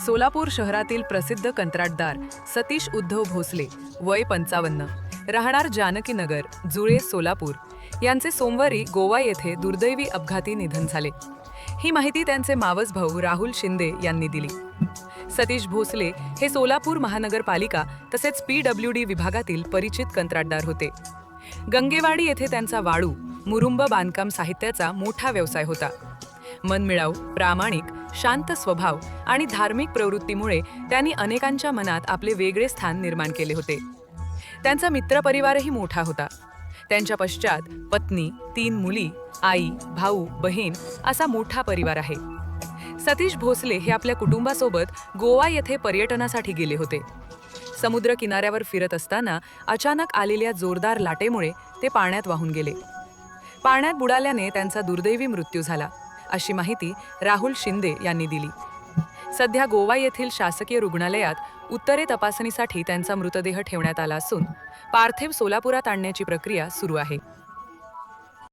सोलापूर शहरातील प्रसिद्ध कंत्राटदार सतीश उद्धव भोसले, वय 55, राहणार जानकीनगर, जुळे, सोलापूर यांचे सोमवारी गोवा येथे दुर्दैवी अपघाती निधन झाले। ही माहिती त्यांचे मावस भाऊ राहुल शिंदे यांनी दिली। सतीश भोसले हे सोलापूर महानगरपालिका तसेच PWD विभागातील परिचित कंत्राटदार होते। गंगेवाडी येथे त्यांचा वाळू, मुरुंब बांधकाम साहित्याचा मोठा व्यवसाय होता। मनमिळाऊ, प्रामाणिक, शांत स्वभाव आणि धार्मिक प्रवृत्तीमुळे त्यांनी अनेकांच्या मनात आपले वेगळे स्थान निर्माण केले होते। त्यांचा मित्रपरिवारही मोठा होता। त्यांच्या पश्चात पत्नी, 3 मुली, आई, भाऊ, बहीण असा मोठा परिवार आहे। सतीश भोसले हे आपल्या कुटुंबासोबत गोवा येथे पर्यटनासाठी गेले होते। समुद्र किनाऱ्यावर फिरत असताना अचानक आलेल्या जोरदार लाटेमुळे ते पाण्यात वाहून गेले। पाण्यात बुडाल्याने त्यांचा दुर्दैवी मृत्यू झाला, अशी माहिती राहुल शिंदे यांनी दिली। सध्या गोवा येथील शासकीय रुग्णालयात उत्तरे तपासणीसाठी त्यांचा मृतदेह ठेवण्यात आला असून पार्थिव सोलापुरात आणण्याची प्रक्रिया सुरू आहे।